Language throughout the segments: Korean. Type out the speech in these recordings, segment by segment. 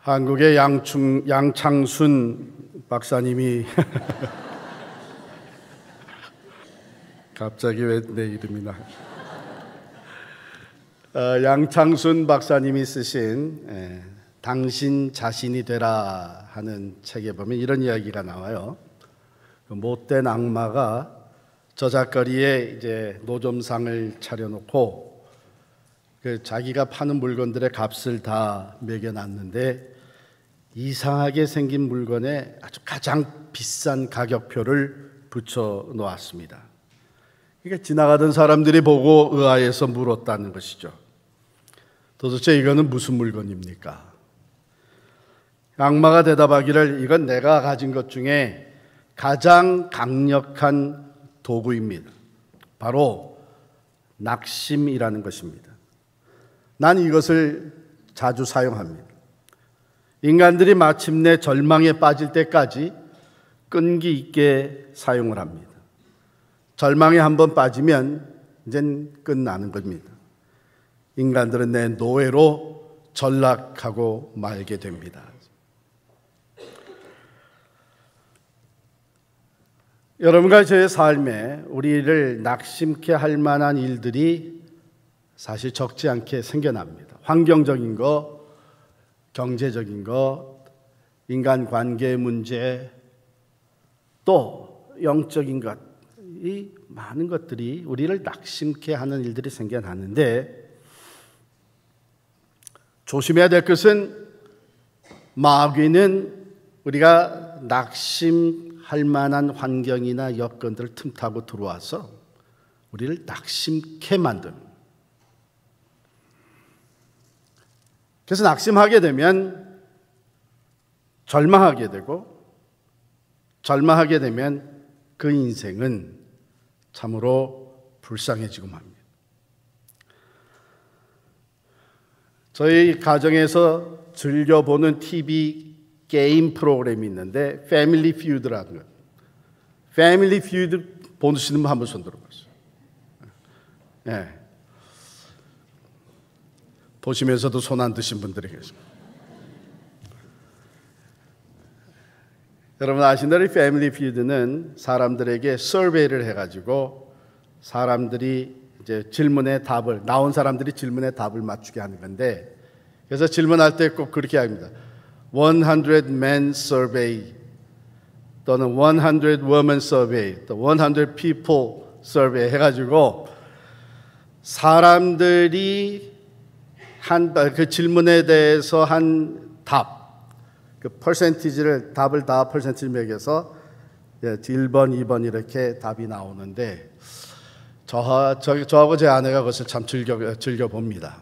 한국의 양창순 박사님이 갑자기 왜 내 이름이 나? 양창순 박사님이 쓰신 당신 자신이 되라 하는 책에 보면 이런 이야기가 나와요. 못된 악마가 저작거리에 이제 노점상을 차려놓고 자기가 파는 물건들의 값을 다 매겨놨는데 이상하게 생긴 물건에 아주 가장 비싼 가격표를 붙여 놓았습니다. 그러니까 지나가던 사람들이 보고 의아해서 물었다는 것이죠. 도대체 이거는 무슨 물건입니까? 악마가 대답하기를 이건 내가 가진 것 중에 가장 강력한 도구입니다. 바로 낙심이라는 것입니다. 난 이것을 자주 사용합니다. 인간들이 마침내 절망에 빠질 때까지 끈기 있게 사용을 합니다. 절망에 한번 빠지면 이젠 끝나는 겁니다. 인간들은 내 노예로 전락하고 말게 됩니다. 여러분과 저의 삶에 우리를 낙심케 할 만한 일들이 사실 적지 않게 생겨납니다. 환경적인 거, 경제적인 거, 인간관계 문제, 또 영적인 것, 이 많은 것들이 우리를 낙심케 하는 일들이 생겨나는데 조심해야 될 것은 마귀는 우리가 낙심할 만한 환경이나 여건들을 틈타고 들어와서 우리를 낙심케 만듭니다. 그래서 낙심하게 되면 절망하게 되고 절망하게 되면 그 인생은 참으로 불쌍해지고 맙니다. 저희 가정에서 즐겨보는 TV 게임 프로그램이 있는데 패밀리 퓨드라는 거. 패밀리 퓨드 보시는 분 한번 손 들어보세요. 네. 보시면서도 손 안 드신 분들이 계십니다. 여러분 아시는 대로 패밀리 퓨드는 사람들에게 서베이를 해가지고 사람들이 이제 질문에 답을 나온 사람들이 질문에 답을 맞추게 하는 건데 그래서 질문할 때 꼭 그렇게 합니다. 100 men survey 또는 100 women survey 또 100 people survey 해가지고 사람들이 한 그 질문에 대해서 한 답 그 퍼센티지를 답을 다 퍼센티지 매겨서 1번, 2번 이렇게 답이 나오는데 저하고 제 아내가 그것을 참 즐겨 봅니다.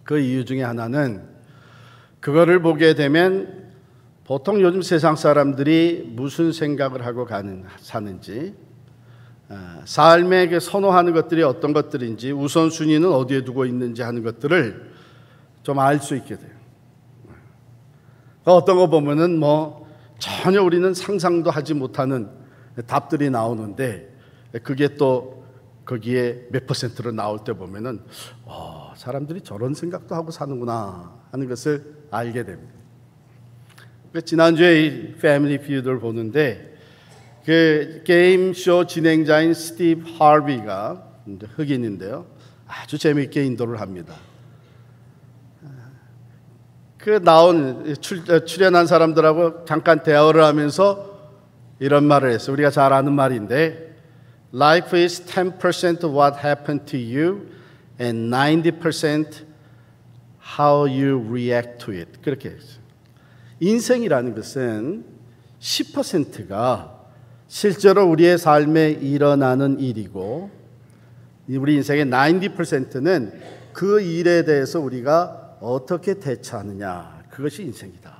그 이유 중에 하나는 그거를 보게 되면 보통 요즘 세상 사람들이 무슨 생각을 하고 사는지 삶에 선호하는 것들이 어떤 것들인지 우선순위는 어디에 두고 있는지 하는 것들을 좀 알 수 있게 돼요. 어떤 거 보면은 전혀 우리는 상상도 하지 못하는 답들이 나오는데 그게 또 거기에 몇 퍼센트로 나올 때 보면은 사람들이 저런 생각도 하고 사는구나 하는 것을 알게 됩니다. 지난주에 이 패밀리 퓨드를 보는데 그 게임쇼 진행자인 스티브 하비가 흑인인데요. 아주 재미있게 인도를 합니다. 출연한 사람들하고 잠깐 대화를 하면서 이런 말을 했어요. 우리가 잘 아는 말인데 Life is 10% what happened to you and 90% how you react to it. 그렇게 했어요. 인생이라는 것은 10%가 실제로 우리의 삶에 일어나는 일이고 우리 인생의 90%는 그 일에 대해서 우리가 어떻게 대처하느냐 그것이 인생이다.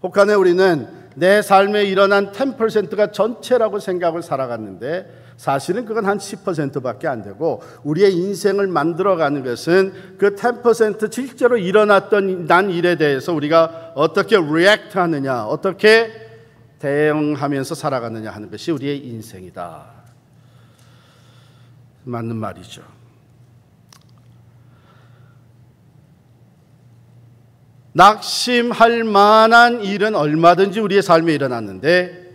혹한에 우리는 내 삶에 일어난 10%가 전체라고 생각을 살아갔는데 사실은 그건 한 10%밖에 안 되고 우리의 인생을 만들어가는 것은 그 10% 실제로 일어났던 난 일에 대해서 우리가 어떻게 리액트 하느냐 어떻게 대응하면서 살아가느냐 하는 것이 우리의 인생이다. 맞는 말이죠. 낙심할 만한 일은 얼마든지 우리의 삶에 일어났는데,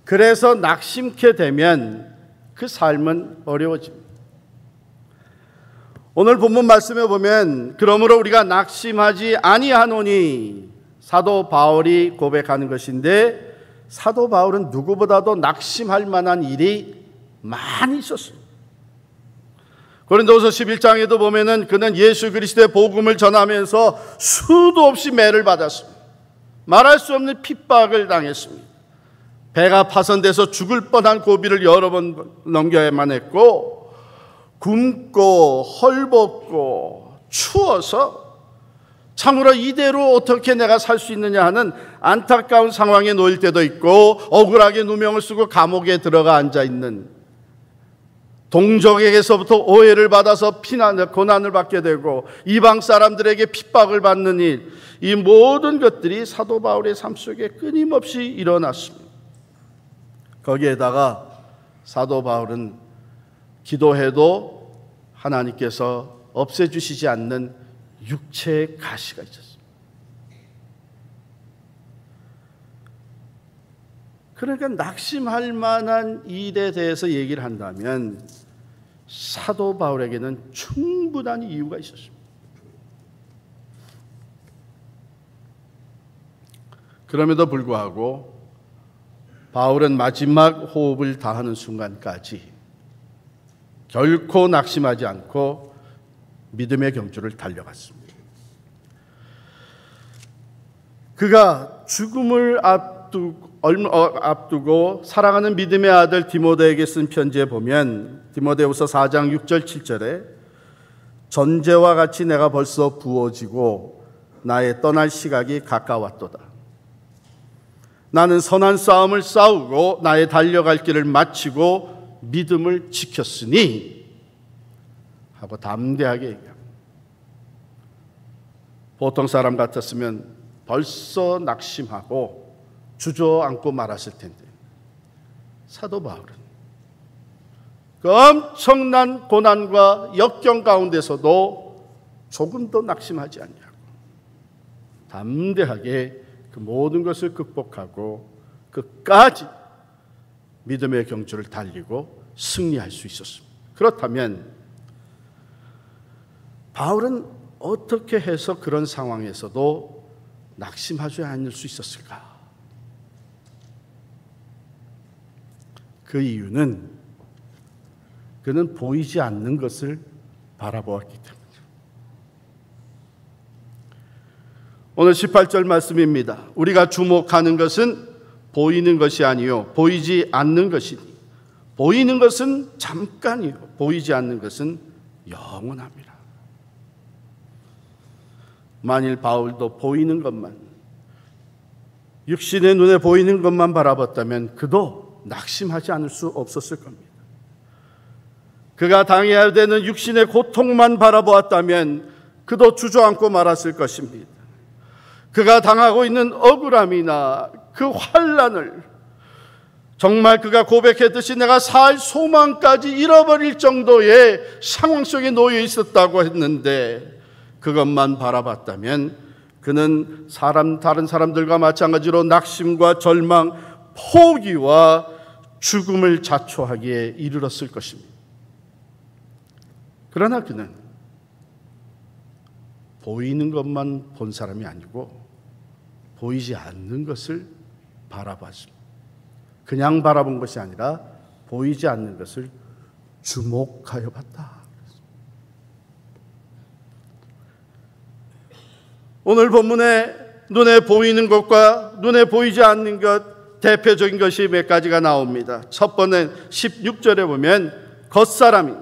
그래서 낙심케 되면 그 삶은 어려워집니다. 오늘 본문 말씀에 보면 그러므로 우리가 낙심하지 아니하노니 사도 바울이 고백하는 것인데, 사도 바울은 누구보다도 낙심할 만한 일이 많이 있었습니다. 고린도후서 11장에도 보면은 그는 예수 그리스도의 복음을 전하면서 수도 없이 매를 받았습니다. 말할 수 없는 핍박을 당했습니다. 배가 파손돼서 죽을 뻔한 고비를 여러 번 넘겨야만 했고, 굶고 헐벗고 추워서 참으로 이대로 어떻게 내가 살 수 있느냐 하는 안타까운 상황에 놓일 때도 있고, 억울하게 누명을 쓰고 감옥에 들어가 앉아있는, 동족에게서부터 오해를 받아서 고난을 받게 되고 이방 사람들에게 핍박을 받는 일, 이 모든 것들이 사도 바울의 삶 속에 끊임없이 일어났습니다. 거기에다가 사도 바울은 기도해도 하나님께서 없애주시지 않는 육체의 가시가 있었습니다. 그러니까 낙심할 만한 일에 대해서 얘기를 한다면 사도 바울에게는 충분한 이유가 있었습니다. 그럼에도 불구하고 바울은 마지막 호흡을 다하는 순간까지 결코 낙심하지 않고 믿음의 경주를 달려갔습니다. 그가 죽음을 앞두고 사랑하는 믿음의 아들 디모데에게 쓴 편지에 보면 디모데후서 4장 6절 7절에 전제와 같이 내가 벌써 부어지고 나의 떠날 시각이 가까웠도다. 나는 선한 싸움을 싸우고 나의 달려갈 길을 마치고 믿음을 지켰으니 하고 담대하게 얘기합니다. 보통 사람 같았으면 벌써 낙심하고 주저앉고 말았을 텐데, 사도 바울은 그 엄청난 고난과 역경 가운데서도 조금도 낙심하지 않냐고 담대하게 그 모든 것을 극복하고 끝까지 믿음의 경주를 달리고 승리할 수 있었습니다. 그렇다면 바울은 어떻게 해서 그런 상황에서도 낙심하지 않을 수 있었을까? 그 이유는 그는 보이지 않는 것을 바라보았기 때문이죠. 오늘 18절 말씀입니다. 우리가 주목하는 것은 보이는 것이 아니요 보이지 않는 것이니 보이는 것은 잠깐이요 보이지 않는 것은 영원합니다. 만일 바울도 보이는 것만, 육신의 눈에 보이는 것만 바라봤다면 그도 낙심하지 않을 수 없었을 겁니다. 그가 당해야 되는 육신의 고통만 바라보았다면 그도 주저앉고 말았을 것입니다. 그가 당하고 있는 억울함이나 그 환난을 정말 그가 고백했듯이 내가 살 소망까지 잃어버릴 정도의 상황 속에 놓여 있었다고 했는데 그것만 바라봤다면 그는 다른 사람들과 마찬가지로 낙심과 절망, 포기와 죽음을 자초하기에 이르렀을 것입니다. 그러나 그는 보이는 것만 본 사람이 아니고 보이지 않는 것을 바라봤습니다. 그냥 바라본 것이 아니라 보이지 않는 것을 주목하여 봤다. 오늘 본문에 눈에 보이는 것과 눈에 보이지 않는 것, 대표적인 것이 몇 가지가 나옵니다. 첫 번째는 16절에 보면 겉사람이,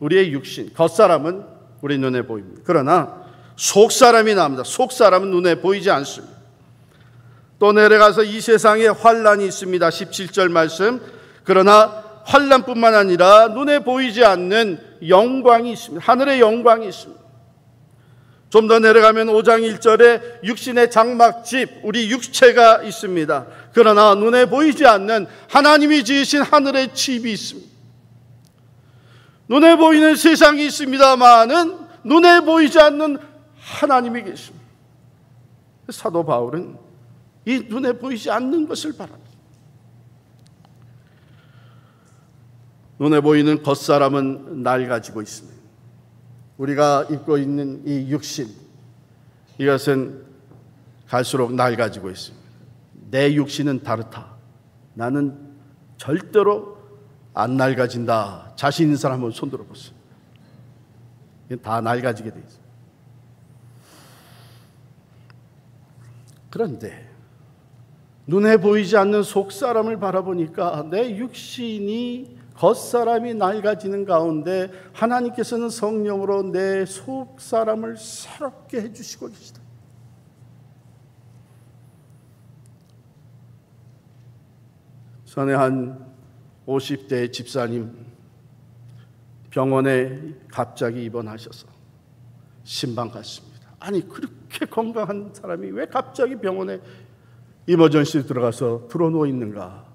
우리의 육신, 겉사람은 우리 눈에 보입니다. 그러나 속사람이 나옵니다. 속사람은 눈에 보이지 않습니다. 또 내려가서 이 세상에 환난이 있습니다. 17절 말씀. 그러나 환난뿐만 아니라 눈에 보이지 않는 영광이 있습니다. 하늘의 영광이 있습니다. 좀 더 내려가면 5장 1절에 육신의 장막집, 우리 육체가 있습니다. 그러나 눈에 보이지 않는 하나님이 지으신 하늘의 집이 있습니다. 눈에 보이는 세상이 있습니다마는 눈에 보이지 않는 하나님이 계십니다. 사도 바울은 이 눈에 보이지 않는 것을 바랍니다. 눈에 보이는 겉사람은 낡아지고 있습니다. 우리가 입고 있는 이 육신, 이것은 갈수록 낡아지고 있습니다. 내 육신은 다르다. 나는 절대로 안 낡아진다. 자신 있는 사람 한번 손 들어보세요. 다 낡아지게 돼 있어요. 그런데 눈에 보이지 않는 속사람을 바라보니까 내 육신이 겉사람이 낡아지는 가운데 하나님께서는 성령으로 내 속사람을 새롭게 해주시고 계시다. 전에 한 50대 집사님 병원에 갑자기 입원하셔서 신방 갔습니다. 아니 그렇게 건강한 사람이 왜 갑자기 병원에 이머전시에 들어가서 드러누워 있는가?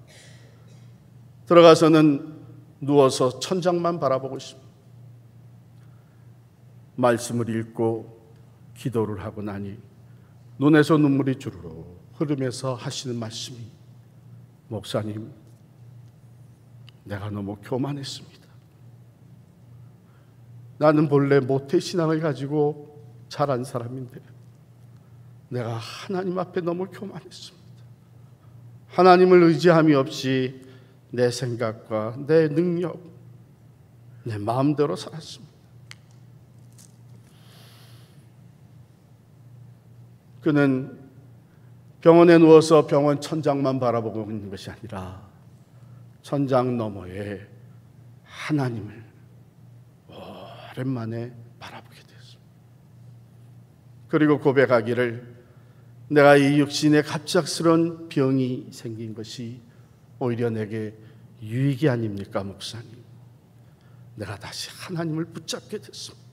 들어가서는 누워서 천장만 바라보고 있습니다. 말씀을 읽고 기도를 하고 나니 눈에서 눈물이 주르르 흐르면서 하시는 말씀이, 목사님, 내가 너무 교만했습니다. 나는 본래 모태신앙을 가지고 자란 사람인데 내가 하나님 앞에 너무 교만했습니다. 하나님을 의지함이 없이 내 생각과 내 능력, 내 마음대로 살았습니다. 그는 병원에 누워서 병원 천장만 바라보고 있는 것이 아니라 천장 너머에 하나님을 오랜만에 바라보게 되었습니다. 그리고 고백하기를, 내가 이 육신에 갑작스러운 병이 생긴 것이 오히려 내게 유익이 아닙니까, 목사님? 내가 다시 하나님을 붙잡게 됐습니다.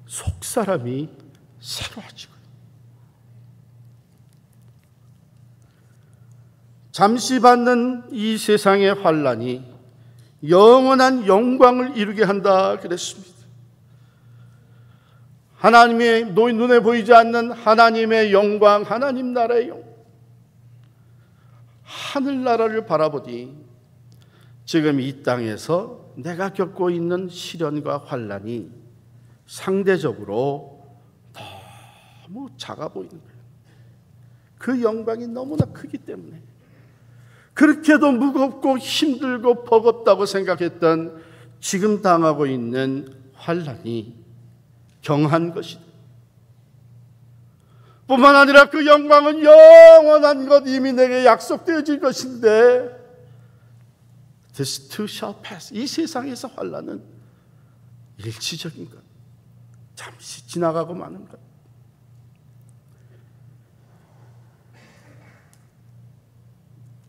속사람이 새로워지고, 잠시 받는 이 세상의 환난이 영원한 영광을 이루게 한다 그랬습니다. 하나님의 눈에 보이지 않는 하나님의 영광, 하나님 나라의 영광, 하늘나라를 바라보니 지금 이 땅에서 내가 겪고 있는 시련과 환난이 상대적으로 너무 작아 보이는 거예요. 그 영광이 너무나 크기 때문에 그렇게도 무겁고 힘들고 버겁다고 생각했던 지금 당하고 있는 환난이 경한 것이다. 뿐만 아니라 그 영광은 영원한 것, 이미 내게 약속되어질 것인데 This too shall pass. 이 세상에서 환난은 일시적인 것, 잠시 지나가고 마는 것.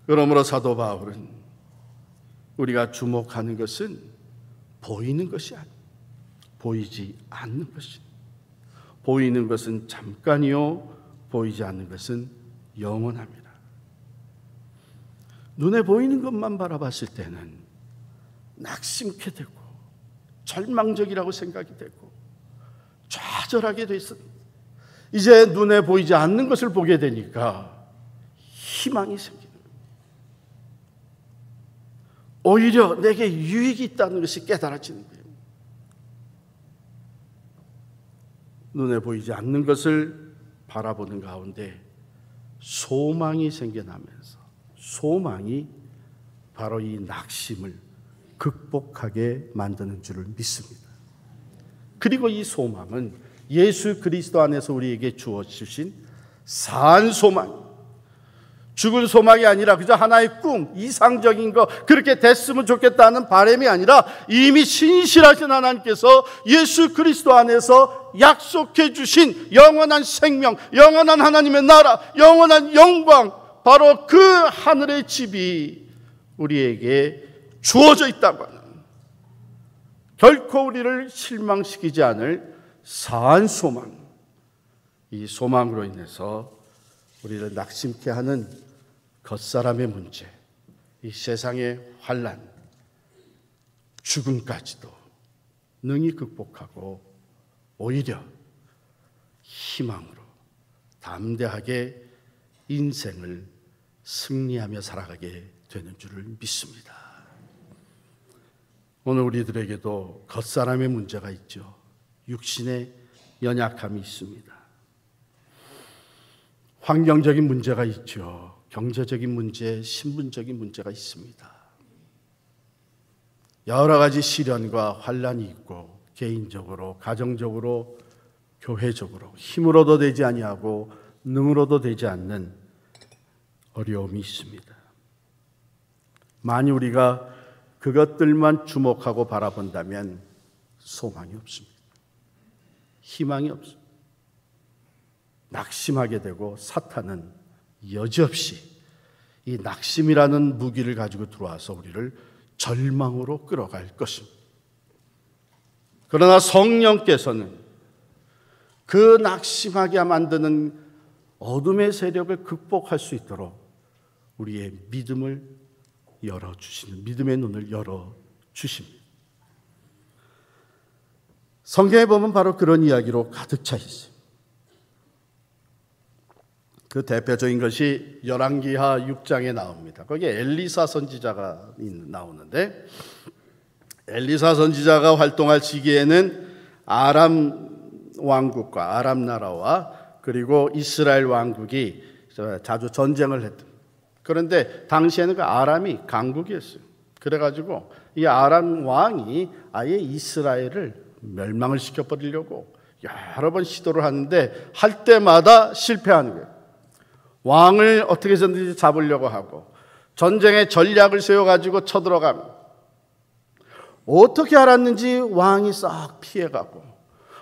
그러므로 사도 바울은 우리가 주목하는 것은 보이는 것이 아니고 보이지 않는 것이, 보이는 것은 잠깐이요 보이지 않는 것은 영원합니다. 눈에 보이는 것만 바라봤을 때는 낙심케 되고 절망적이라고 생각이 되고 좌절하게 돼 있습니다. 이제 눈에 보이지 않는 것을 보게 되니까 희망이 생깁니다. 오히려 내게 유익이 있다는 것이 깨달아지는 거예요. 눈에 보이지 않는 것을 바라보는 가운데 소망이 생겨나면서 소망이 바로 이 낙심을 극복하게 만드는 줄을 믿습니다. 그리고 이 소망은 예수 그리스도 안에서 우리에게 주어주신 산 소망, 죽을 소망이 아니라 그저 하나의 꿈, 이상적인 거, 그렇게 됐으면 좋겠다는 바람이 아니라 이미 신실하신 하나님께서 예수 그리스도 안에서 약속해 주신 영원한 생명, 영원한 하나님의 나라, 영원한 영광, 바로 그 하늘의 집이 우리에게 주어져 있다고 하는, 결코 우리를 실망시키지 않을 산 소망, 이 소망으로 인해서 우리를 낙심케 하는 겉사람의 문제, 이 세상의 환난, 죽음까지도 능히 극복하고 오히려 희망으로 담대하게 인생을 승리하며 살아가게 되는 줄을 믿습니다. 오늘 우리들에게도 겉사람의 문제가 있죠. 육신의 연약함이 있습니다. 환경적인 문제가 있죠. 경제적인 문제, 신분적인 문제가 있습니다. 여러 가지 시련과 환난이 있고 개인적으로, 가정적으로, 교회적으로 힘으로도 되지 아니하고 능으로도 되지 않는 어려움이 있습니다. 만일 우리가 그것들만 주목하고 바라본다면 소망이 없습니다. 희망이 없습니다. 낙심하게 되고 사탄은 여지없이 이 낙심이라는 무기를 가지고 들어와서 우리를 절망으로 끌어갈 것입니다. 그러나 성령께서는 그 낙심하게 만드는 어둠의 세력을 극복할 수 있도록 우리의 믿음을 열어주시는, 믿음의 눈을 열어주십니다. 성경에 보면 바로 그런 이야기로 가득 차 있어요. 그 대표적인 것이 열왕기하 6장에 나옵니다. 거기에 엘리사 선지자가 나오는데, 엘리사 선지자가 활동할 시기에는 아람 왕국과 아람 나라와 그리고 이스라엘 왕국이 자주 전쟁을 했던, 그런데 당시에는 그 아람이 강국이었어요. 그래가지고 이 아람 왕이 아예 이스라엘을 멸망을 시켜버리려고 여러 번 시도를 하는데 할 때마다 실패하는 거예요. 왕을 어떻게 해서든지 잡으려고 하고 전쟁의 전략을 세워가지고 쳐들어가면 어떻게 알았는지 왕이 싹 피해가고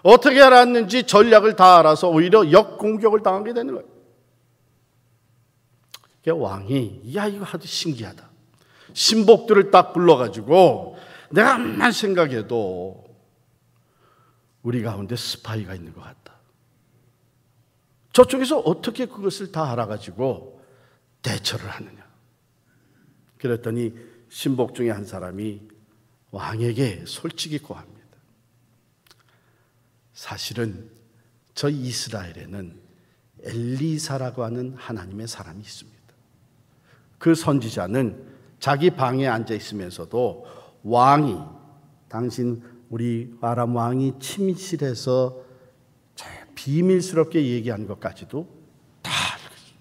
어떻게 알았는지 전략을 다 알아서 오히려 역공격을 당하게 되는 거예요. 왕이 야 이거 아주 신기하다. 신복들을 딱 불러가지고 내가 암만 생각해도 우리 가운데 스파이가 있는 것 같다. 저쪽에서 어떻게 그것을 다 알아가지고 대처를 하느냐. 그랬더니 신복 중에 한 사람이 왕에게 솔직히 고합니다. 사실은 저 이스라엘에는 엘리사라고 하는 하나님의 사람이 있습니다. 그 선지자는 자기 방에 앉아 있으면서도 왕이, 당신 우리 아람 왕이 침실에서 비밀스럽게 얘기한 것까지도 다 알고 있습니다.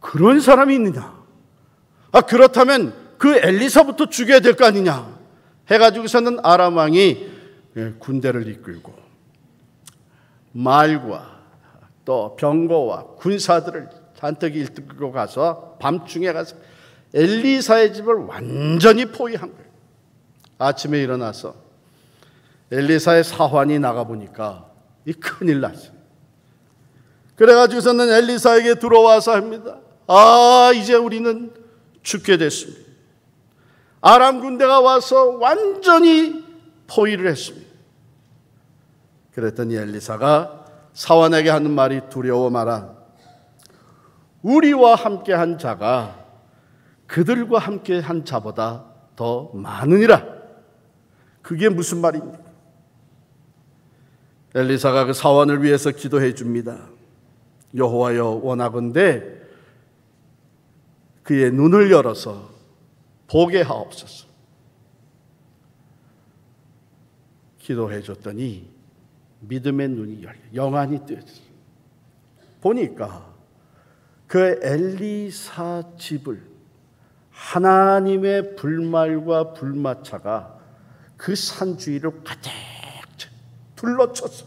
그런 사람이 있느냐? 그렇다면 그 엘리사부터 죽여야 될 거 아니냐? 해가지고서는 아람 왕이 군대를 이끌고 말과 또 병거와 군사들을 잔뜩 이끌고 가서 밤중에 가서 엘리사의 집을 완전히 포위한 거예요. 아침에 일어나서 엘리사의 사환이 나가보니까 이 큰일 났어요. 그래가지고서는 엘리사에게 들어와서 합니다. 이제 우리는 죽게 됐습니다. 아람 군대가 와서 완전히 포위를 했습니다. 그랬더니 엘리사가 사환에게 하는 말이 두려워 마라. 우리와 함께한 자가 그들과 함께한 자보다 더 많으니라. 그게 무슨 말입니까? 엘리사가 그 사환을 위해서 기도해 줍니다. 여호와여 원하건대 그의 눈을 열어서 보게 하옵소서. 기도해 줬더니 믿음의 눈이 열려 영안이 뜨였어요. 보니까 그 엘리사 집을 하나님의 불말과 불마차가 그 산 주위를 가득 둘러쳤어.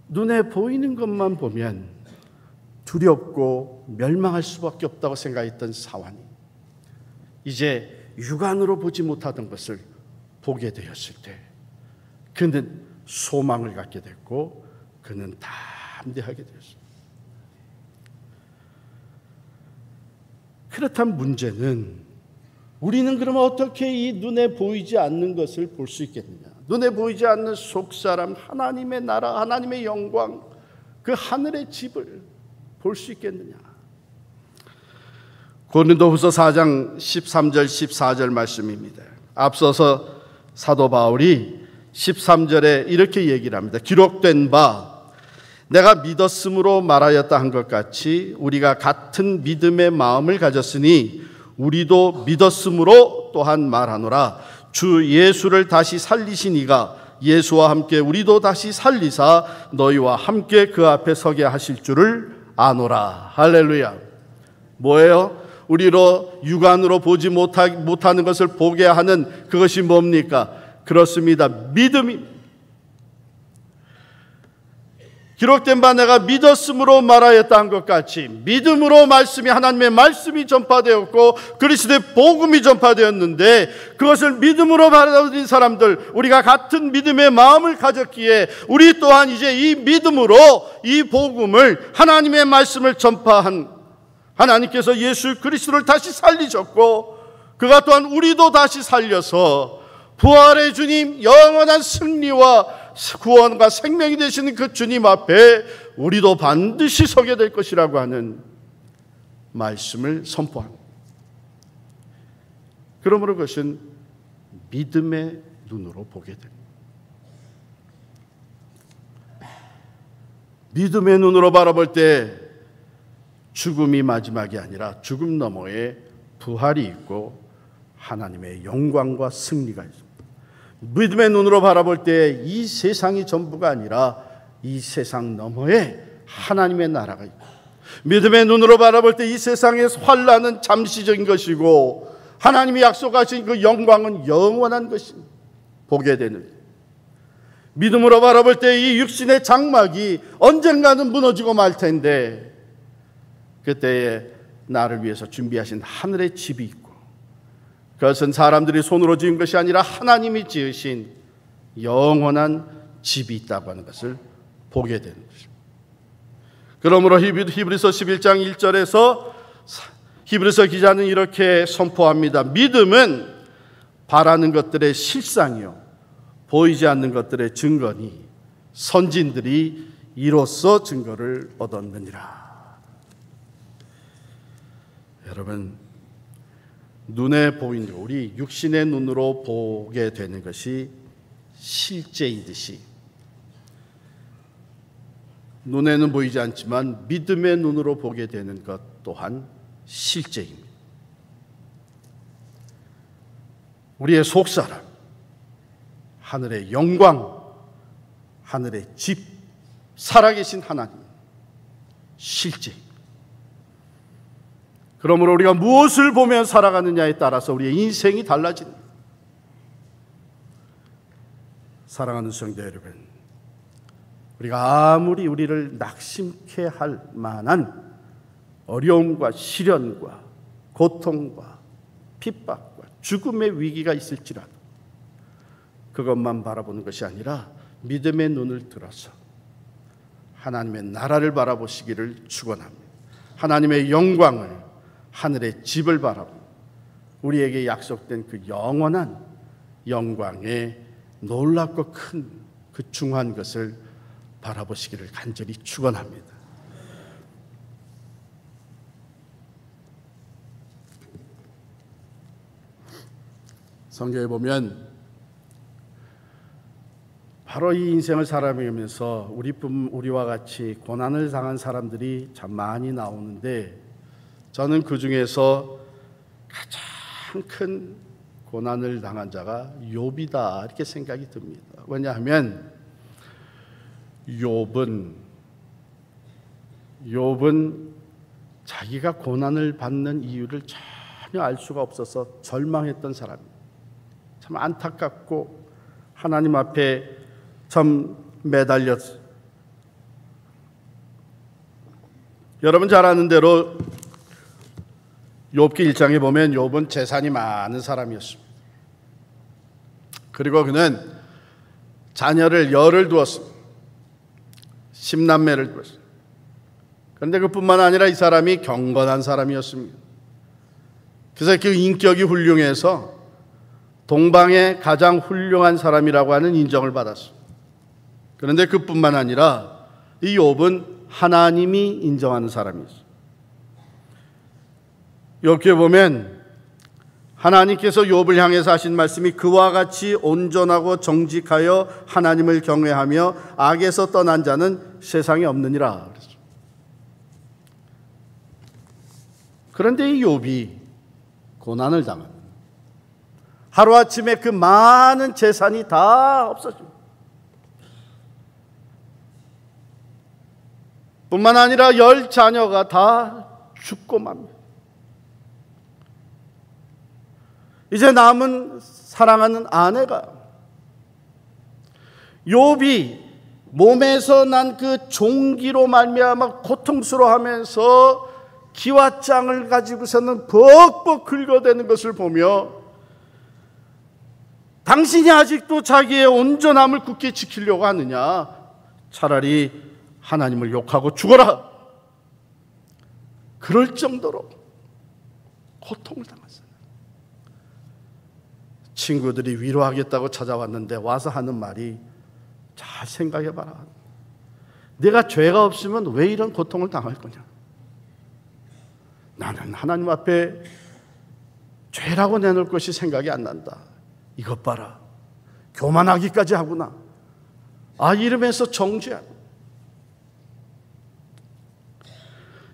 눈에 보이는 것만 보면 두렵고 멸망할 수밖에 없다고 생각했던 사환이 이제 육안으로 보지 못하던 것을 보게 되었을 때 그는 소망을 갖게 됐고 그는 담대하게 되었습니다. 그렇다면 문제는 우리는 그러면 어떻게 이 눈에 보이지 않는 것을 볼 수 있겠느냐? 눈에 보이지 않는 속사람, 하나님의 나라, 하나님의 영광, 그 하늘의 집을 볼 수 있겠느냐? 고린도후서 4장 13절 14절 말씀입니다. 앞서서 사도 바울이 13절에 이렇게 얘기를 합니다. 기록된 바 내가 믿었음으로 말하였다 한 것 같이 우리가 같은 믿음의 마음을 가졌으니 우리도 믿었음으로 또한 말하노라. 주 예수를 다시 살리신 이가 예수와 함께 우리도 다시 살리사 너희와 함께 그 앞에 서게 하실 줄을 아노라. 할렐루야. 뭐예요? 우리로 육안으로 보지 못하는 것을 보게 하는 그것이 뭡니까? 그렇습니다. 믿음이. 기록된 바 내가 믿었음으로 말하였다 한 것 같이 믿음으로 말씀이 하나님의 말씀이 전파되었고 그리스도의 복음이 전파되었는데 그것을 믿음으로 받아들인 사람들, 우리가 같은 믿음의 마음을 가졌기에 우리 또한 이제 이 믿음으로 이 복음을, 하나님의 말씀을 전파한 하나님께서 예수 그리스도를 다시 살리셨고 그가 또한 우리도 다시 살려서 부활의 주님, 영원한 승리와 구원과 생명이 되시는 그 주님 앞에 우리도 반드시 서게 될 것이라고 하는 말씀을 선포합니다. 그러므로 그것은 믿음의 눈으로 보게 됩니다. 믿음의 눈으로 바라볼 때 죽음이 마지막이 아니라 죽음 너머에 부활이 있고 하나님의 영광과 승리가 있습니다. 믿음의 눈으로 바라볼 때 이 세상이 전부가 아니라 이 세상 너머에 하나님의 나라가 있고, 믿음의 눈으로 바라볼 때 이 세상의 환난은 잠시적인 것이고 하나님이 약속하신 그 영광은 영원한 것입니다. 보게 되는, 믿음으로 바라볼 때 이 육신의 장막이 언젠가는 무너지고 말 텐데 그때에 나를 위해서 준비하신 하늘의 집이 있고 그것은 사람들이 손으로 지은 것이 아니라 하나님이 지으신 영원한 집이 있다고 하는 것을 보게 되는 것입니다. 그러므로 히브리서 11장 1절에서 히브리서 기자는 이렇게 선포합니다. 믿음은 바라는 것들의 실상이요 보이지 않는 것들의 증거니 선진들이 이로써 증거를 얻었느니라. 여러분, 눈에 보이는, 우리 육신의 눈으로 보게 되는 것이 실제이듯이 눈에는 보이지 않지만 믿음의 눈으로 보게 되는 것 또한 실제입니다. 우리의 속사람, 하늘의 영광, 하늘의 집, 살아계신 하나님, 실제입니다. 그러므로 우리가 무엇을 보며 살아가느냐에 따라서 우리의 인생이 달라집니다. 사랑하는 성도 여러분, 우리가 아무리 우리를 낙심케 할 만한 어려움과 시련과 고통과 핍박과 죽음의 위기가 있을지라도 그것만 바라보는 것이 아니라 믿음의 눈을 들어서 하나님의 나라를 바라보시기를 축원합니다. 하나님의 영광을, 하늘의 집을 바라보고 우리에게 약속된 그 영원한 영광의 놀랍고 큰 그 중한 것을 바라보시기를 간절히 축원합니다. 성경에 보면 바로 이 인생을 살아가면서 우리와 같이 고난을 당한 사람들이 참 많이 나오는데 저는 그 중에서 가장 큰 고난을 당한 자가 욥이다 이렇게 생각이 듭니다. 왜냐하면 욥은 자기가 고난을 받는 이유를 전혀 알 수가 없어서 절망했던 사람입니다. 참 안타깝고 하나님 앞에 참 매달렸어요. 여러분 잘 아는 대로 욥기 1장에 보면 욥은 재산이 많은 사람이었습니다. 그리고 그는 자녀를 열을 두었습니다. 10남매를 두었습니다. 그런데 그뿐만 아니라 이 사람이 경건한 사람이었습니다. 그래서 그 인격이 훌륭해서 동방의 가장 훌륭한 사람이라고 하는 인정을 받았습니다. 그런데 그뿐만 아니라 이 욥은 하나님이 인정하는 사람이었습니다. 욥기에 보면 하나님께서 욥을 향해서 하신 말씀이 그와 같이 온전하고 정직하여 하나님을 경외하며 악에서 떠난 자는 세상에 없느니라. 그런데 이 욥이 고난을 당합니다. 하루아침에 그 많은 재산이 다 없어집니다. 뿐만 아니라 10 자녀가 다 죽고 맙니다. 이제 남은 사랑하는 아내가, 욥이 몸에서 난 그 종기로 말미암아 고통스러워하면서 기와장을 가지고서는 벅벅 긁어대는 것을 보며 당신이 아직도 자기의 온전함을 굳게 지키려고 하느냐? 차라리 하나님을 욕하고 죽어라. 그럴 정도로 고통을 당했어요. 친구들이 위로하겠다고 찾아왔는데 와서 하는 말이, 잘 생각해봐라. 내가 죄가 없으면 왜 이런 고통을 당할 거냐? 나는 하나님 앞에 죄라고 내놓을 것이 생각이 안 난다. 이것 봐라. 교만하기까지 하구나. 이러면서 정죄하고.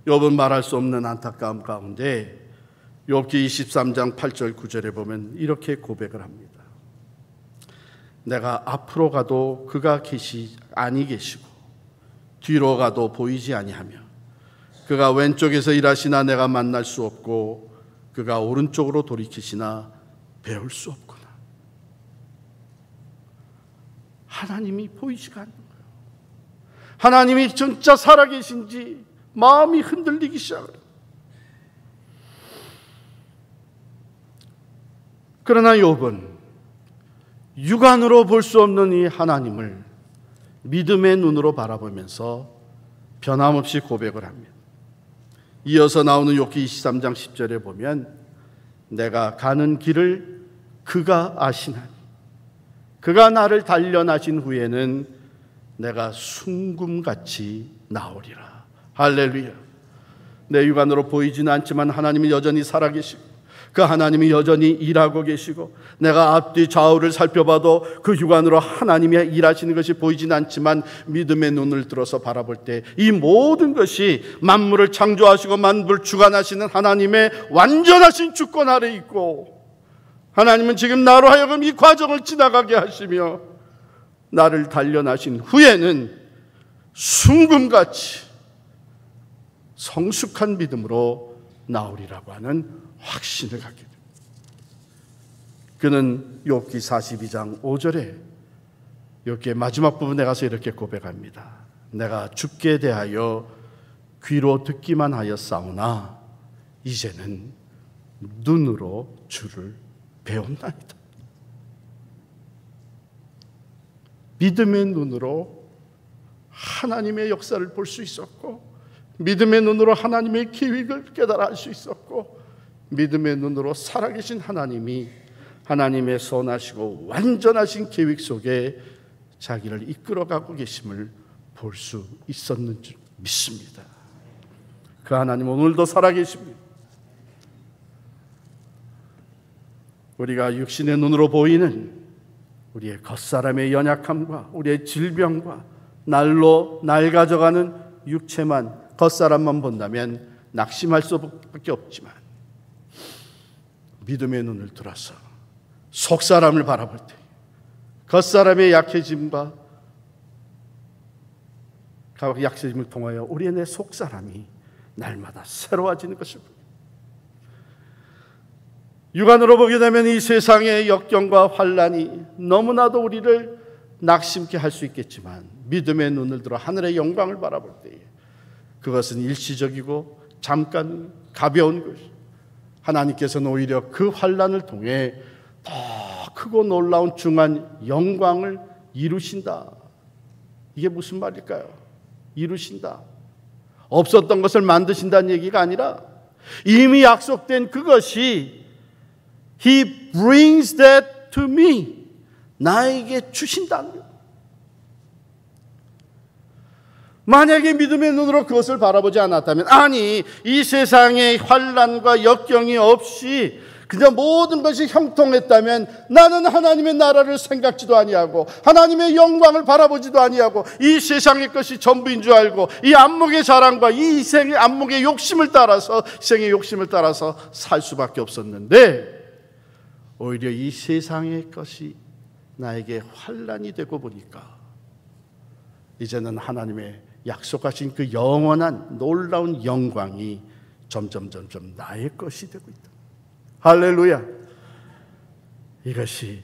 욥은 말할 수 없는 안타까움 가운데 욥기 23장 8절 9절에 보면 이렇게 고백을 합니다. 내가 앞으로 가도 그가 아니 계시고 뒤로 가도 보이지 아니하며 그가 왼쪽에서 일하시나 내가 만날 수 없고 그가 오른쪽으로 돌이키시나 배울 수 없구나. 하나님이 보이지가 않는 거예요. 하나님이 진짜 살아계신지 마음이 흔들리기 시작해요. 그러나 욥은 육안으로 볼 수 없는 이 하나님을 믿음의 눈으로 바라보면서 변함없이 고백을 합니다. 이어서 나오는 욥기 23장 10절에 보면 내가 가는 길을 그가 아시나니 그가 나를 단련하신 후에는 내가 순금같이 나오리라. 할렐루야. 내 육안으로 보이지는 않지만 하나님이 여전히 살아계시고 그 하나님이 여전히 일하고 계시고 내가 앞뒤 좌우를 살펴봐도 그 육안으로 하나님이 일하시는 것이 보이지는 않지만 믿음의 눈을 들어서 바라볼 때 이 모든 것이 만물을 창조하시고 만물을 주관하시는 하나님의 완전하신 주권 아래 있고 하나님은 지금 나로 하여금 이 과정을 지나가게 하시며 나를 단련하신 후에는 순금같이 성숙한 믿음으로 나오리라고 하는 확신을 갖게 됩니다. 그는 욥기 42장 5절에 욥기의 마지막 부분에 가서 이렇게 고백합니다. 내가 죽게 대하여 귀로 듣기만 하였사오나 이제는 눈으로 주를 배웠나이다. 믿음의 눈으로 하나님의 역사를 볼 수 있었고 믿음의 눈으로 하나님의 계획을 깨달아 알 수 있었고 믿음의 눈으로 살아계신 하나님이 하나님의 선하시고 완전하신 계획 속에 자기를 이끌어가고 계심을 볼 수 있었는 줄 믿습니다. 그 하나님 오늘도 살아계십니다. 우리가 육신의 눈으로 보이는 우리의 겉사람의 연약함과 우리의 질병과 날로 낡아져가는 육체만 겉사람만 본다면 낙심할 수밖에 없지만 믿음의 눈을 들어서 속사람을 바라볼 때 겉사람의 약해짐과 약해짐을 통하여 우리의 내 속사람이 날마다 새로워지는 것을 봅니다. 육안으로 보게 되면 이 세상의 역경과 환란이 너무나도 우리를 낙심케 할 수 있겠지만 믿음의 눈을 들어 하늘의 영광을 바라볼 때에 그것은 일시적이고 잠깐 가벼운 것. 하나님께서는 오히려 그 환란을 통해 더 크고 놀라운 중한 영광을 이루신다. 이게 무슨 말일까요? 이루신다. 없었던 것을 만드신다는 얘기가 아니라 이미 약속된 그것이 He brings that to me. 나에게 주신다는 거예요. 만약에 믿음의 눈으로 그것을 바라보지 않았다면 아니 이 세상에 환난과 역경이 없이 그냥 모든 것이 형통했다면 나는 하나님의 나라를 생각지도 아니하고 하나님의 영광을 바라보지도 아니하고 이 세상의 것이 전부인 줄 알고 이 안목의 자랑과 이 생의 안목의 욕심을 따라서 생의 욕심을 따라서 살 수밖에 없었는데 오히려 이 세상의 것이 나에게 환난이 되고 보니까 이제는 하나님의 약속하신 그 영원한 놀라운 영광이 점점 나의 것이 되고 있다. 할렐루야. 이것이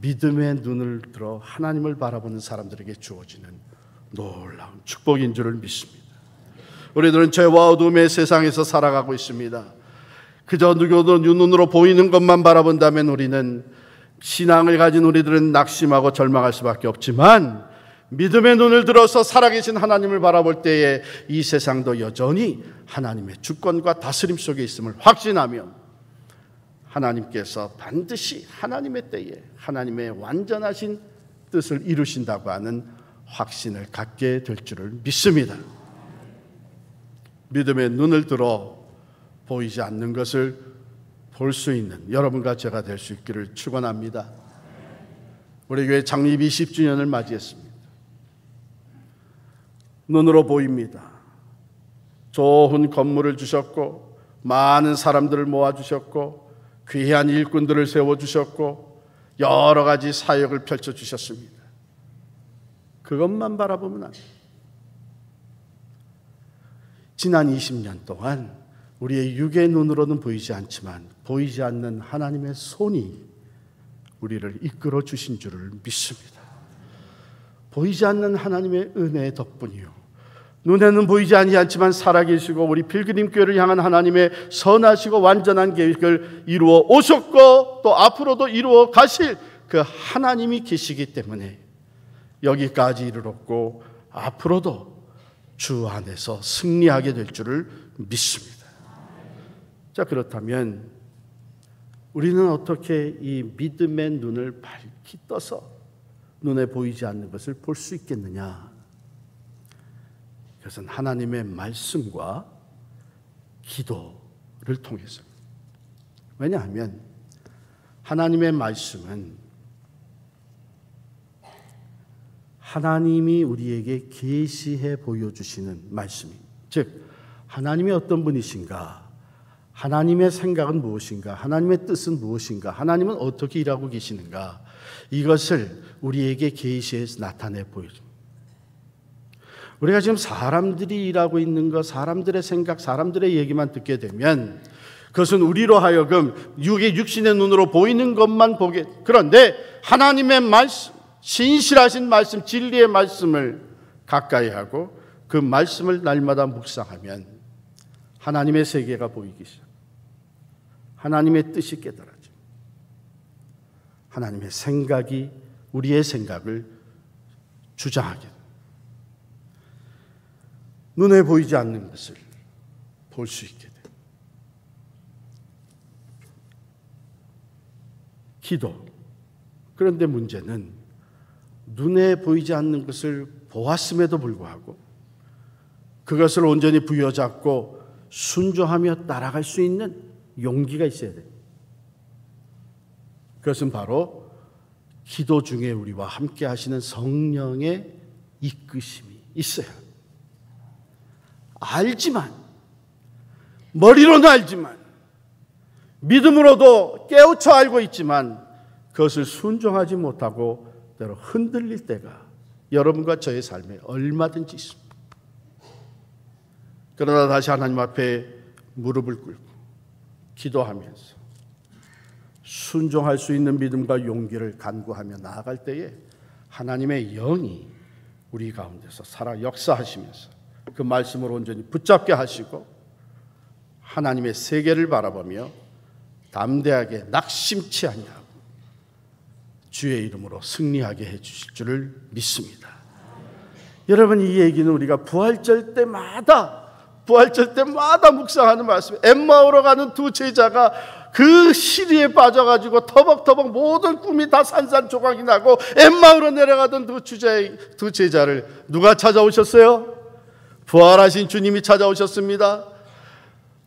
믿음의 눈을 들어 하나님을 바라보는 사람들에게 주어지는 놀라운 축복인 줄을 믿습니다. 우리들은 죄와 어둠의 세상에서 살아가고 있습니다. 그저 누구도 눈으로 보이는 것만 바라본다면 우리는 신앙을 가진 우리들은 낙심하고 절망할 수밖에 없지만 믿음의 눈을 들어서 살아계신 하나님을 바라볼 때에 이 세상도 여전히 하나님의 주권과 다스림 속에 있음을 확신하며 하나님께서 반드시 하나님의 때에 하나님의 완전하신 뜻을 이루신다고 하는 확신을 갖게 될 줄을 믿습니다. 믿음의 눈을 들어 보이지 않는 것을 볼 수 있는 여러분과 제가 될 수 있기를 축원합니다. 우리 교회 창립 20주년을 맞이했습니다. 눈으로 보입니다. 좋은 건물을 주셨고 많은 사람들을 모아주셨고 귀한 일꾼들을 세워주셨고 여러 가지 사역을 펼쳐주셨습니다. 그것만 바라보면 안 돼요. 지난 20년 동안 우리의 육의 눈으로는 보이지 않지만 보이지 않는 하나님의 손이 우리를 이끌어 주신 줄을 믿습니다. 보이지 않는 하나님의 은혜의 덕분이요 눈에는 보이지 아니하지만 살아계시고 우리 필그림교회를 향한 하나님의 선하시고 완전한 계획을 이루어 오셨고 또 앞으로도 이루어 가실 그 하나님이 계시기 때문에 여기까지 이르렀고 앞으로도 주 안에서 승리하게 될 줄을 믿습니다. 자, 그렇다면 우리는 어떻게 이 믿음의 눈을 밝히 떠서 눈에 보이지 않는 것을 볼 수 있겠느냐? 그것은 하나님의 말씀과 기도를 통해서. 왜냐하면 하나님의 말씀은 하나님이 우리에게 계시해 보여주시는 말씀입니다. 즉 하나님이 어떤 분이신가, 하나님의 생각은 무엇인가, 하나님의 뜻은 무엇인가, 하나님은 어떻게 일하고 계시는가, 이것을 우리에게 계시해서 나타내 보여줍니다. 우리가 지금 사람들이 일하고 있는 것, 사람들의 생각, 사람들의 얘기만 듣게 되면 그것은 우리로 하여금 육신의 눈으로 보이는 것만 보게. 그런데 하나님의 말씀, 신실하신 말씀, 진리의 말씀을 가까이 하고 그 말씀을 날마다 묵상하면 하나님의 세계가 보이기 시작. 하나님의 뜻이 깨달아져. 하나님의 생각이 우리의 생각을 주장하게 됩니다. 눈에 보이지 않는 것을 볼 수 있게 돼요. 기도. 그런데 문제는 눈에 보이지 않는 것을 보았음에도 불구하고 그것을 온전히 부여잡고 순종하며 따라갈 수 있는 용기가 있어야 돼요. 그것은 바로 기도 중에 우리와 함께 하시는 성령의 이끄심이 있어야 합니다. 알지만, 머리로는 알지만, 믿음으로도 깨우쳐 알고 있지만 그것을 순종하지 못하고 때로 흔들릴 때가 여러분과 저의 삶에 얼마든지 있습니다. 그러나 다시 하나님 앞에 무릎을 꿇고 기도하면서 순종할 수 있는 믿음과 용기를 간구하며 나아갈 때에 하나님의 영이 우리 가운데서 살아 역사하시면서 그 말씀을 온전히 붙잡게 하시고 하나님의 세계를 바라보며 담대하게 낙심치 아니하고 주의 이름으로 승리하게 해주실 줄을 믿습니다. 여러분, 이 얘기는 우리가 부활절 때마다 묵상하는 말씀이에요. 엠마오로 가는 두 제자가 그 시리에 빠져가지고 터벅터벅 모든 꿈이 다 산산조각이 나고 엠마오로 내려가던 두 제자를 누가 찾아오셨어요? 부활하신 주님이 찾아오셨습니다.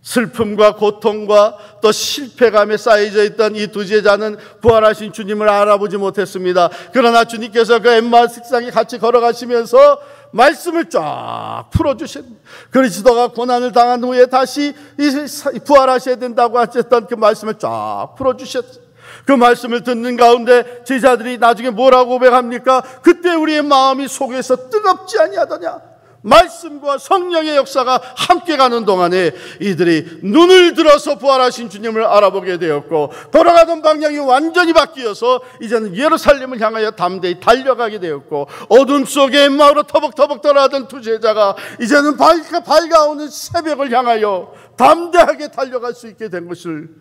슬픔과 고통과 또 실패감에 쌓여져 있던 이 두 제자는 부활하신 주님을 알아보지 못했습니다. 그러나 주님께서 그 엠마us 식상에 같이 걸어가시면서 말씀을 쫙 풀어주셨습니다. 그리스도가 고난을 당한 후에 다시 부활하셔야 된다고 하셨던 그 말씀을 쫙 풀어주셨어요. 그 말씀을 듣는 가운데 제자들이 나중에 뭐라고 고백합니까? 그때 우리의 마음이 속에서 뜨겁지 아니하더냐. 말씀과 성령의 역사가 함께 가는 동안에 이들이 눈을 들어서 부활하신 주님을 알아보게 되었고, 걸어가던 방향이 완전히 바뀌어서 이제는 예루살렘을 향하여 담대히 달려가게 되었고, 어둠 속에 엠마오로 터벅터벅 돌아가던 두 제자가 이제는 밝아오는 새벽을 향하여 담대하게 달려갈 수 있게 된 것을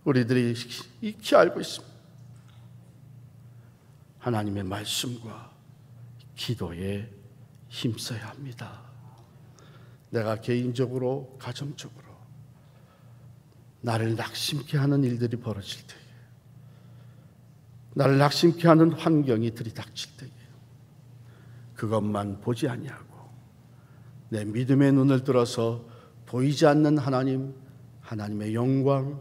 우리들이 익히 알고 있습니다. 하나님의 말씀과 기도에 힘써야 합니다. 내가 개인적으로, 가정적으로 나를 낙심케 하는 일들이 벌어질 때에, 나를 낙심케 하는 환경이 들이닥칠 때에 그것만 보지 아니하고 내 믿음의 눈을 들어서 보이지 않는 하나님, 하나님의 영광,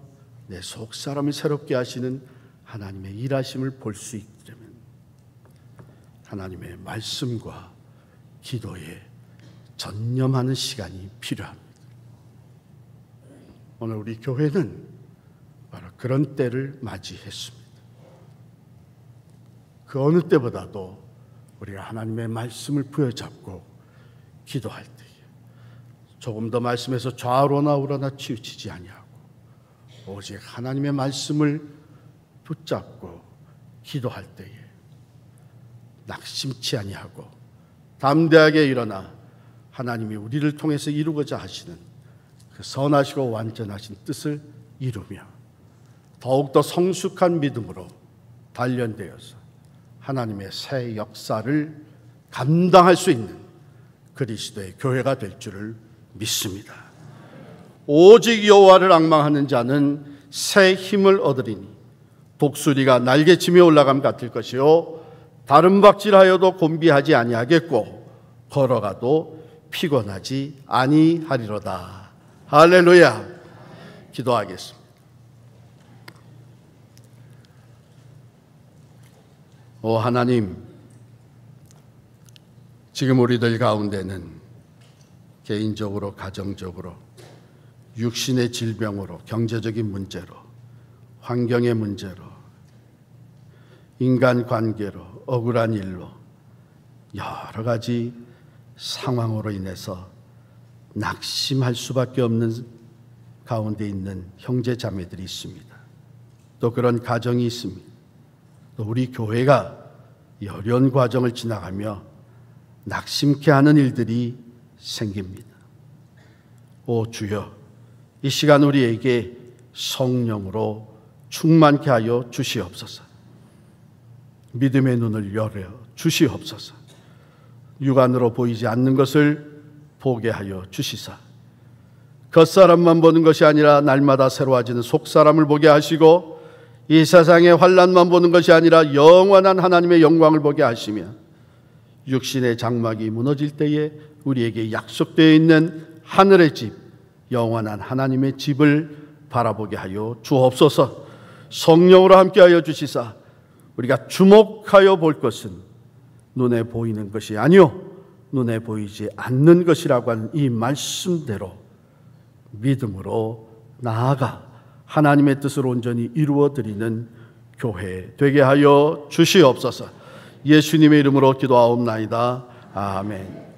내 속사람을 새롭게 하시는 하나님의 일하심을 볼 수 있으려면 하나님의 말씀과 기도에 전념하는 시간이 필요합니다. 오늘 우리 교회는 바로 그런 때를 맞이했습니다. 그 어느 때보다도 우리가 하나님의 말씀을 부여잡고 기도할 때에 조금 더 말씀에서 좌로나 우로나 치우치지 아니하고 오직 하나님의 말씀을 붙잡고 기도할 때에 낙심치 아니하고 담대하게 일어나 하나님이 우리를 통해서 이루고자 하시는 그 선하시고 완전하신 뜻을 이루며 더욱더 성숙한 믿음으로 단련되어서 하나님의 새 역사를 감당할 수 있는 그리스도의 교회가 될 줄을 믿습니다. 오직 여호와를 앙망하는 자는 새 힘을 얻으리니 독수리가 날개치며 올라감 같을 것이요 다른 박질하여도 곤비하지 아니하겠고 걸어가도 피곤하지 아니하리로다. 할렐루야. 기도하겠습니다. 오 하나님, 지금 우리들 가운데는 개인적으로, 가정적으로, 육신의 질병으로, 경제적인 문제로, 환경의 문제로, 인간관계로, 억울한 일로 여러 가지 상황으로 인해서 낙심할 수밖에 없는 가운데 있는 형제 자매들이 있습니다. 또 그런 가정이 있습니다. 또 우리 교회가 이 어려운 과정을 지나가며 낙심케 하는 일들이 생깁니다. 오 주여, 이 시간 우리에게 성령으로 충만케 하여 주시옵소서. 믿음의 눈을 열어 주시옵소서. 육안으로 보이지 않는 것을 보게 하여 주시사 겉사람만 보는 것이 아니라 날마다 새로워지는 속사람을 보게 하시고 이 세상의 환난만 보는 것이 아니라 영원한 하나님의 영광을 보게 하시며 육신의 장막이 무너질 때에 우리에게 약속되어 있는 하늘의 집, 영원한 하나님의 집을 바라보게 하여 주옵소서. 성령으로 함께하여 주시사 우리가 주목하여 볼 것은 눈에 보이는 것이 아니요 눈에 보이지 않는 것이라고 하는 이 말씀대로 믿음으로 나아가 하나님의 뜻을 온전히 이루어드리는 교회 되게 하여 주시옵소서. 예수님의 이름으로 기도하옵나이다. 아멘.